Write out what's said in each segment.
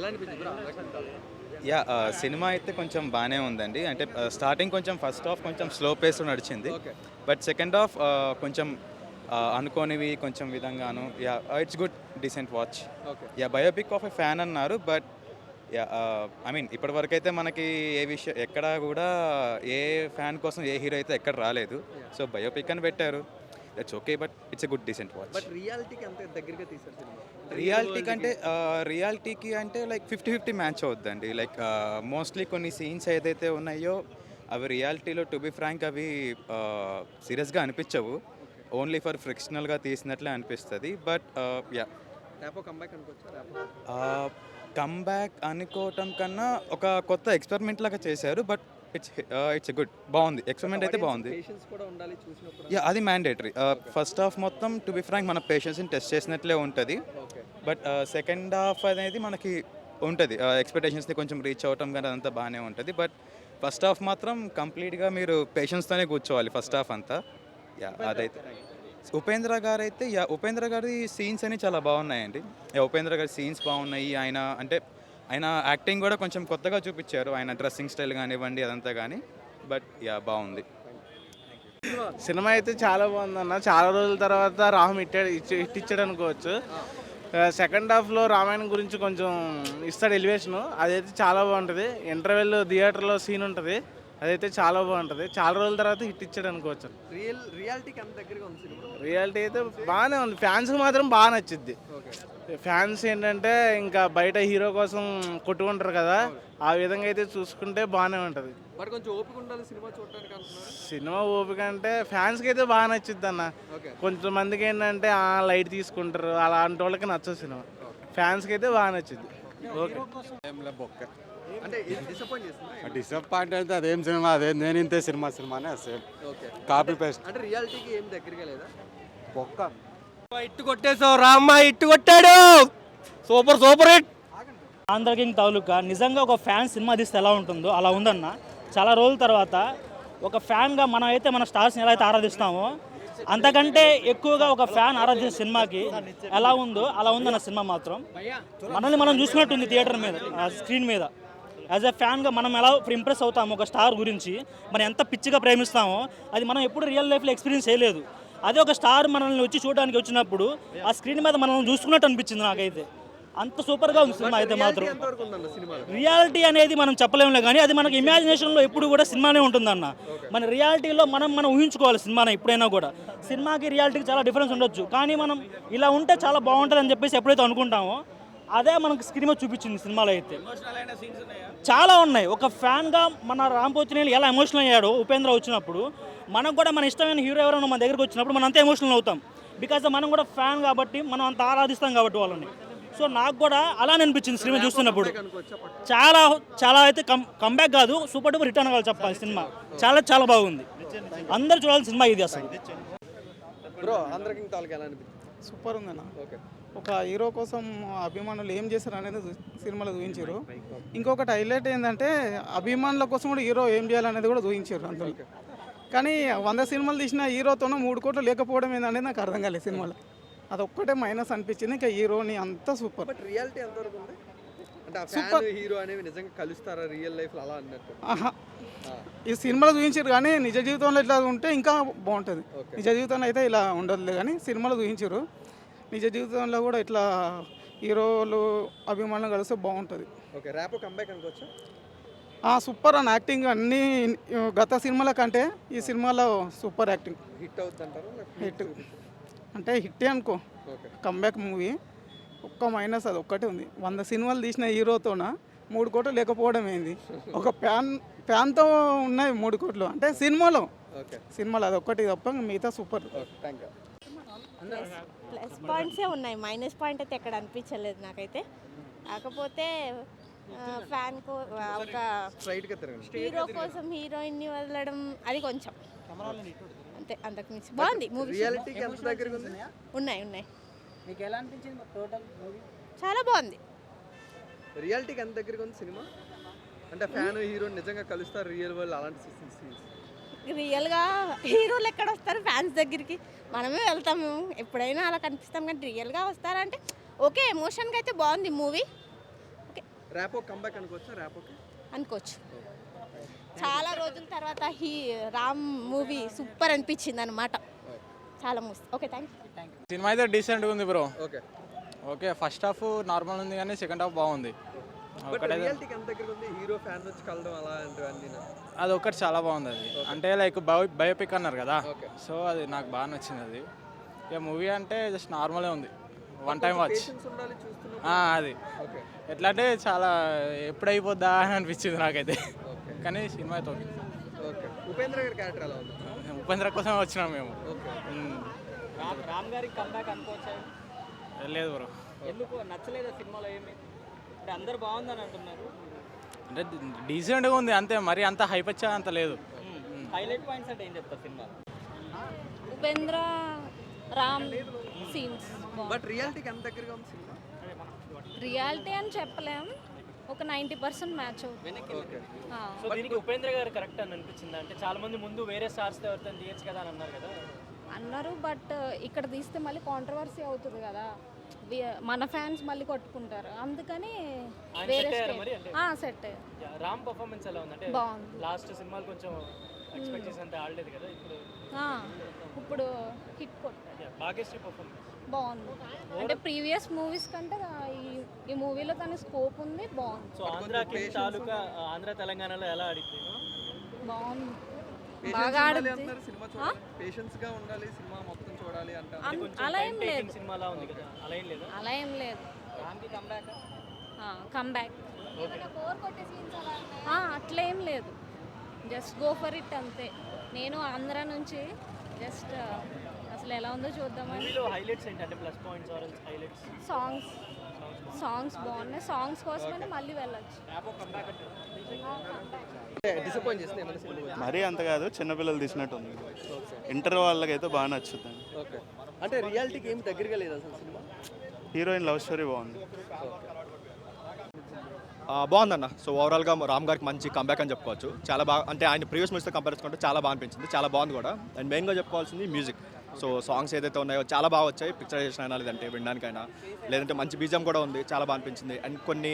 ఎలా అనిపించింది bro? Yeah cinema అయితే కొంచెం బాగానే ఉందండి. అంటే స్టార్టింగ్ కొంచెం ఫస్ట్ హాఫ్ కొంచెం స్లో పేస్లో నడిచింది. ఓకే. బట్ సెకండ్ హాఫ్ కొంచెం అనుకోనివి కొంచెం విధంగాను yeah it's good decent watch. Okay. Yeah biopic of a fan అన్నారు. బట్ యా ఐ మీన్ ఇప్పటివరకైతే మనకి ఎక్కడ కూడా ఏ ఫ్యాన్ కోసం ఏ హీరో అయితే ఎక్కడ రాలేదు. సో బయోపిక్ అని పెట్టారు, that's okay. But it's a good decent watch. But రియాలిటీకి అంత దగ్గరగా తీశారు సినిమా. రియాలిటీకి అంటే లైక్ 50-50 మ్యాచ్ అవుద్దండి. లైక్ మోస్ట్లీ కొన్ని సీన్స్ ఏదైతే ఉన్నాయో అవి రియాలిటీలో టు బి ఫ్రాంక్ అవి సీరియస్గా అనిపించవు. ఓన్లీ ఫర్ ఫ్రిక్షనల్గా తీసినట్లే అనిపిస్తుంది. బట్ యా ర్యాపో కంబ్యాక్ అనుకోవచ్చా? ర్యాపో కమ్బ్యాక్ అనుకోవటం కన్నా ఒక కొత్త ఎక్స్పెరిమెంట్ లాగా చేశారు. బట్ ఇట్స్ గుడ్, బాగుంది. ఎక్స్పెరిమెంట్ అయితే బాగుంది. పేషెన్స్ కూడా ఉండాలి చూసినప్పుడు. యా అది మ్యాండేటరీ. ఫస్ట్ హాఫ్ మొత్తం టు బి ఫ్రాంక్ మన పేషెన్స్ని టెస్ట్ చేసినట్లే ఉంటుంది. ఓకే. బట్ సెకండ్ హాఫ్ అనేది మనకి ఉంటుంది ఎక్స్పెక్టేషన్స్ని కొంచెం రీచ్ అవ్వటం కానీ అదంతా బాగానే ఉంటుంది. బట్ ఫస్ట్ హాఫ్ మాత్రం కంప్లీట్గా మీరు పేషెన్స్తోనే కూర్చోవాలి ఫస్ట్ హాఫ్ అంతా. యా అదైతే ఉపేంద్ర గారు అయితే ఉపేంద్ర గారి సీన్స్ అని చాలా బాగున్నాయండి. ఉపేంద్ర గారి సీన్స్ బాగున్నాయి. ఆయన యాక్టింగ్ కూడా కొంచెం కొత్తగా చూపించారు. ఆయన డ్రెస్సింగ్ స్టైల్ కానివ్వండి అదంతా కానీ. బట్ యా బాగుంది. సినిమా అయితే చాలా బాగుందన్న. చాలా రోజుల తర్వాత రామ్ ఇచ్చాడు అనుకోవచ్చు. సెకండ్ హాఫ్లో రామాయణం గురించి కొంచెం ఇస్తాడు ఎలివేషను, అదైతే చాలా బాగుంటుంది. ఇంటర్వెల్ థియేటర్లో సీన్ ఉంటుంది, అదైతే చాలా బాగుంటుంది. చాలా రోజుల తర్వాత హిట్ ఇచ్చాడు అనుకోవచ్చు. రియాలిటీకి అంత దగ్గరగా ఉంది సినిమా. రియాలిటీ అయితే బాగానే ఉంది. ఫ్యాన్స్కి మాత్రం బాగా నచ్చుద్ది. ఫ్యాన్స్ ఏంటంటే ఇంకా బయట హీరో కోసం కొట్టుకుంటారు కదా, ఆ విధంగా అయితే చూసుకుంటే బాగానే ఉంటుంది. బట్ కొంచెం ఓపిక ఉండాలి సినిమా చూడడానికి అంటున్నారు. సినిమా ఓపిక అంటే ఫ్యాన్స్కి అయితే బాగా నచ్చుద్ది అన్న. కొంతమందికి ఏంటంటే లైట్ తీసుకుంటారు, అలాంటి వాళ్ళకి నచ్చదు సినిమా. ఫ్యాన్స్కి అయితే బాగా నచ్చుద్ది. ఓకే. అంటే డిసప్పాయింట్ చేస్తుందా? డిసప్పాయింట్ అయితే అదేం సినిమా, అదే నేను ఇంతే సినిమానే సేమ్ కాపీ పేస్ట్. అంటే రియాలిటీకి ఏం దగ్గరగా లేదా? ఒక్క ఇట్టు కొట్టేసావు రామ్మ, ఇట్టు కొట్టాడు. Super super hit. Andhra King Taluka నిజంగా ఒక ఫ్యాన్ సినిమా తీస్తే ఎలా ఉంటుందో అలా ఉందన్న. చాలా రోజుల తర్వాత ఒక ఫ్యాన్గా మనం అయితే మన స్టార్స్ని ఎలా అయితే ఆరాధిస్తామో అంతకంటే ఎక్కువగా ఒక ఫ్యాన్ ఆరాధించే సినిమాకి ఎలా ఉందో అలా ఉందన్న సినిమా మాత్రం. మనల్ని మనం చూసినట్టుంది థియేటర్ మీద, స్క్రీన్ మీద. యాజ్ ఎ ఫ్యాన్గా మనం ఎలా ఇంప్రెస్ అవుతామో ఒక స్టార్ గురించి, మనం ఎంత పిచ్చిగా ప్రేమిస్తామో అది మనం ఎప్పుడు రియల్ లైఫ్లో ఎక్స్పీరియన్స్ చేయలేదు. అదే ఒక స్టార్ మనల్ని వచ్చి చూడడానికి వచ్చినప్పుడు ఆ స్క్రీన్ మీద మనల్ని చూసుకున్నట్టు అనిపించింది నాకైతే. అంత సూపర్గా ఉంది సినిమా అయితే మాత్రం. రియాలిటీ అనేది మనం చెప్పలేములే కానీ అది మనకి ఇమాజినేషన్లో ఎప్పుడు కూడా సినిమానే ఉంటుందన్న. మన రియాలిటీలో మనం ఊహించుకోవాలి సినిమాని ఎప్పుడైనా కూడా. సినిమాకి రియాలిటీకి చాలా డిఫరెన్స్ ఉండొచ్చు, కానీ మనం ఇలా ఉంటే చాలా బాగుంటుంది అని చెప్పేసి ఎప్పుడైతే అనుకుంటామో అదే మనకు స్క్రీన్ మీద చూపించింది సినిమాలో అయితే. చాలా ఉన్నాయి. ఒక ఫ్యాన్గా మన రాంపోతినేని ఎలా ఎమోషనల్ అయ్యాడో ఉపేంద్ర వచ్చినప్పుడు, మనకు కూడా మన ఇష్టమైన హీరో ఎవరైనా మన దగ్గరికి వచ్చినప్పుడు మనం అంతా ఎమోషనల్ అవుతాం. బికాజ్ మనం కూడా ఫ్యాన్ కాబట్టి మనం అంత ఆరాధిస్తాం కాబట్టి వాళ్ళని. సో నాకు కూడా అలానే అనిపించింది సినిమా చూస్తున్నప్పుడు. చాలా చాలా అయితే కంబ్యాక్ కాదు, సూపర్ డూపర్ రిటర్న్ కావాలి చెప్పాలి. సినిమా చాలా చాలా బాగుంది. అందరు చూడాల్సిన సినిమా ఇది అసలు. బ్రో ఆంధ్ర కింగ్ తాలూకా ఎలా అనిపించింది? సూపర్ ఉందన్న. ఓకే. ఒక హీరో కోసం అభిమానులు ఏం చేస్తారు అనేది సినిమాలో చూపించారు. ఇంకొకటి హైలైట్ ఏంటంటే అభిమానుల కోసం కూడా హీరో ఏం చేయాలనేది కూడా చూపించారు అందులో. కానీ 100 సినిమాలు తీసిన హీరోతోనూ 3 కోట్లు లేకపోవడం ఏంటనేది నాకు అర్థం కాలేదు సినిమాలో. అదొక్కటే మైనస్ అనిపించింది. ఇంకా హీరోని అంతా సూపర్. బట్ రియాలిటీ ఎంతవరకు ఉంది? అంటే ఆ ఫ్యాన్ హీరో అనేవి నిజంగా కలుస్తారా రియల్ లైఫ్లో అలా అన్నట్టు? ఆహా, ఈ సినిమాలో చూపించారు కానీ నిజ జీవితంలో ఇట్లా ఉంటే ఇంకా బాగుంటుంది. నిజ జీవితంలో అయితే ఇలా ఉండదులే కానీ సినిమాలో చూపించారు. నిజ జీవితంలో కూడా ఇట్లా హీరోలు అభిమానులు కలిస్తే బాగుంటుంది. ఓకే. ర్యాపో కంబ్యాక్ అనుకోవచ్చా? సూపర్ అన్న. యాక్టింగ్ అన్నీ గత సినిమాల కంటే ఈ సినిమాలో సూపర్ యాక్టింగ్. హిట్ అవుతుంది అంటారు? హిట్ అంటే హిట్టే అనుకో. Comeback movie. ఒక్క మైనస్ అది ఒక్కటే ఉంది. 100 సినిమాలు తీసిన హీరోతోన 3 కోట్లు లేకపోవడం ఏంది? ఒక ఫ్యాన్తో ఉన్నాయి 3 కోట్లు అంటే సినిమాలో అది ఒక్కటి తప్ప మిగతా సూపర్. Thank you. ప్లస్ పాయింట్సే ఉన్నాయి, మైనస్ పాయింట్ అయితే ఎక్కడ అనిపించలేదు నాకైతే. కాకపోతే ఫ్యాన్కు ఒక హీరో కోసం హీరోయిన్ని వదలడం అది కొంచెం అంతే, అంతకు మించి బాగుంది మూవీ. రియాలిటీకి ఎంత దగ్గరగా ఉంది? ఉన్నాయి. మీకు ఎలా అనిపించింది టోటల్ మూవీ? చాలా బాగుంది. రియాలిటీకి ఎంత దగ్గరగా ఉంది సినిమా? అంటే ఫ్యాన్ హీరో నిజంగా కలుస్తారు రియల్ వరల్డ్ అలాంటి సీన్స్? రియల్గా హీరోలు ఎక్కడ వస్తారు ఫ్యాన్స్ దగ్గరికి? మనమే వెళ్తాము ఎప్పుడైనా అలా కనిపిస్తాం, కానీ రియల్గా వస్తారంటే ఓకే. ఎమోషన్గా అయితే బాగుంది మూవీ. ఓకే, ర్యాపో కంబ్యాక్ అనుకోవచ్చా ర్యాపోకి? అనుకోవచ్చు. చాలా రోజుల తర్వాత రామ్ మూవీ సూపర్ అనిపించింది అనమాట. చాలా మస్తు. Okay, thank you. సినిమా అయితే డీసెంట్గా ఉంది bro. Okay. Okay, first half normal ఉంది కానీ సెకండ్ హాఫ్ బాగుంది. బట్ రియాలిటీకి ఎంత దగ్గర ఉంది? హీరో ఫ్యాన్ వచ్చి కలడం అలాంటివన్నీ. అది ఒకటి చాలా బాగుంది. అది అంటే లైక్ బయోపిక్ అన్నారు కదా, ఓకే. సో అది నాకు బాగా నచ్చింది. అది ఇక మూవీ అంటే జస్ట్ నార్మలే ఉంది, వన్ టైం వాచ్. ఉండాలి చూస్తున్నా. అది ఓకే. ఎట్లా అంటే చాలా ఎప్పుడు అయిపోద్దా అని అనిపించింది నాకైతే. కానీ సినిమా అయితే ఓకే. ఓకే. ఉపేంద్ర గారి క్యారెక్టర్ ఎలా ఉంది? ఉపేంద్ర కోసం వచ్చినాం మేము. ఓకే. రామ్ గారికి కంబ్యాక్ అనుకోవచ్చా? లేదు బ్రో. ఎందుకు నచ్చలేదా సినిమాలో ఏమి? అంటే అందరు బాగుందని అంటున్నారు. అంటే డీసెంట్గా ఉంది అంతే, మరి అంత హైప్ వచ్చా అంత లేదు. హైలైట్ పాయింట్స్ అంటే ఏం చెప్తారు సినిమా? ఉపేంద్ర రామ్ సీన్స్ బట్ రియాలిటీకి ఎంత దగ్గరగా ఉంది సినిమా? రియాలిటీ అని చెప్పలేం, ఒక 90% మ్యాచ్ అవుతుంది. ఓకే. సో దీనికి ఉపేంద్ర గారు కరెక్ట్ అని అనిపించింది. అంటే చాలా మంది ముందు వేరే స్టార్స్తో ఎవరితో తీయచ్చు కదా అని అన్నారు కదా. అన్నారు, బట్ ఇక్కడ తీస్తే మళ్ళీ కాంట్రవర్సీ అవుతుంది కదా, మన ఫ్యాన్స్ మళ్ళీ కొట్టుకుంటారు, అందుకని వేరే సెట్. రామ్ పర్ఫార్మెన్స్ ఎలా ఉంది? అంటే బాగుంది. లాస్ట్ సినిమాలు కొంచెం ఎక్స్పెక్ట్ చేసినంత ఆడలేదు కదా, ఇప్పుడు హిట్ కొట్టారు. భాగ్యశ్రీ పర్ఫార్మెన్స్ బాగుంది. అంటే ప్రీవియస్ మూవీస్ కంటే ఈ మూవీలో తన స్కోప్ ఉంది, బాగుంది. సో ఆంధ్రాకి తాలూకా ఆంధ్ర తెలంగాణలో ఎలా ఆడింది? బాగుంది, Patience బాగా ఉండాలి ఆడుతుంది. అంటున్నారు, సినిమా చూడాలి. పేషెన్స్ గా ఉండాలి, సినిమా మొత్తం చూడాలి అంటారు. అలా ఏం లేదు, సినిమాలా ఉంది కదా, అలా ఏం లేదు. అలా ఏం లేదు. రామ్కి కంబ్యాక్ కమ్బ్యాక్ అట్లా ఏం లేదు, జస్ట్ గో ఫర్ ఇట్ అంతే. నేను ఆంధ్ర నుంచి జస్ట్ అసలు ఎలా ఉందో చూద్దామని. మూవీలో హైలైట్స్ ఏంటి? అంటే plus points or highlights? Songs బాగున్నాయి, సాంగ్స్ కోసమైనా మళ్ళీ వెళ్ళొచ్చు. డిసప్పాయింట్ చేసింది ఏమైనా సినిమా? మరీ అంత కాదు, చిన్నపిల్లలు తీసినట్టు ఉంది. ఇంటర్ వాళ్ళకైతే బాగా నచ్చుతుంది. ఓకే. అంటే రియాలిటీకి ఏం దగ్గరగా లేదు అసలు సినిమా. హీరోయిన్ లవ్ స్టోరీ బాగుంది. బాగుందన్న. సో ఓవరాల్గా రామ్ గారికి మంచి కంబ్యాక్ అని చెప్పుకోవచ్చు. చాలా బాగా, అంటే ఆయన ప్రీవియస్ మూవీస్తో కంపేర్ చేసుకుంటే చాలా బాగా అనిపించింది, చాలా బాగుంది కూడా. అండ్ మెయిన్గా చెప్పుకోవాల్సింది మ్యూజిక్. సో సాంగ్స్ ఏదైతే ఉన్నాయో చాలా బాగా వచ్చాయి, పిక్చరైజేషన్ అయినా లేదంటే వినడానికైనా, లేదంటే మంచి బీజం కూడా ఉంది, చాలా బాగా అనిపించింది. అండ్ కొన్ని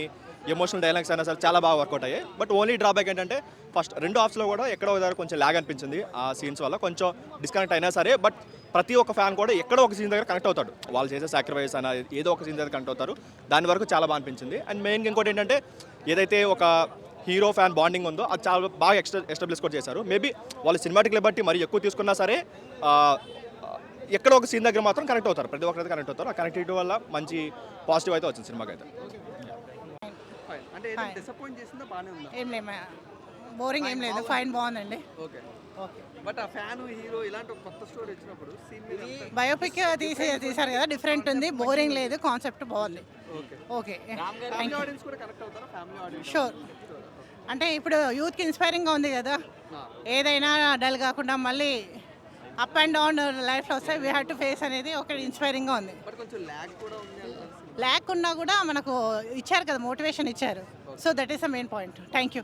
ఎమోషనల్ డైలాగ్స్ అయినా సరే చాలా బాగా వర్కౌట్ అయ్యాయి. బట్ ఓన్లీ డ్రాబ్యాక్ ఏంటంటే ఫస్ట్ 2 హాఫ్స్లో కూడా ఎక్కడో దగ్గర కొంచెం ల్యాగ్ అనిపించింది. ఆ సీన్స్ వల్ల కొంచెం డిస్కనెక్ట్ అయినా సరే, బట్ ప్రతి ఒక్క ఫ్యాన్ కూడా ఎక్కడో ఒక సీన్ దగ్గర కనెక్ట్ అవుతాడు. వాళ్ళు చేసే సాక్రిఫైస్ అయినా ఏదో ఒక సీన్ దగ్గర కనెక్ట్ అవుతారు. దాని వరకు చాలా బాగా అనిపించింది. అండ్ మెయిన్గా ఇంకోటి ఏంటంటే ఏదైతే ఒక హీరో ఫ్యాన్ బాండింగ్ ఉందో అది చాలా బాగా ఎస్టాబ్లిష్ కూడా చేశారు. మేబీ వాళ్ళు సినిమాటిక్ బట్టి మరి ఎక్కువ తీసుకున్నా సరే ఎక్కడో ఒక సీన్ దగ్గర మాత్రం కనెక్ట్ అవుతారు, ప్రతి ఒక్కరైతే కనెక్ట్ అవుతారు. ఆ కనెక్టివిటీ వల్ల మంచి పాజిటివ్ అయితే వచ్చింది సినిమాకి అయితే. అంటే డిసప్పాయింట్ చేసిందా బాగానే ఉందా? ఏం లేదు, బోరింగ్ ఏం లేదు, ఫైన్ బాగుందండి. ఓకే. బట్ ఆ ఫ్యాన్ హీరో ఇలాంటి ఒక కొత్త స్టోరీ వచ్చినప్పుడు సీన్ మీద బయోపిక్ తీసారు కదా, డిఫరెంట్ ఉంది, బోరింగ్ లేదు, కాన్సెప్ట్ బాగుంది. ఓకే, ఫ్యామిలీ ఆడియన్స్ కూడా కనెక్ట్ అవుతారా? Family audience sure. అంటే ఇప్పుడు యూత్కి ఇన్స్పైరింగ్గా ఉంది కదా, ఏదైనా డల్ కాకుండా మళ్ళీ అప్ అండ్ డౌన్ లైఫ్లో వస్తే వీ హ్యావ్ టు ఫేస్ అనేది ఒక ఇన్స్పైరింగ్గా ఉంది. బట్ కొంచెం ల్యాగ్ కూడా ఉంది అంటారు. ల్యాక్ ఉన్నా కూడా మనకు ఇచ్చారు కదా, మోటివేషన్ ఇచ్చారు. So that is the main point. Thank you.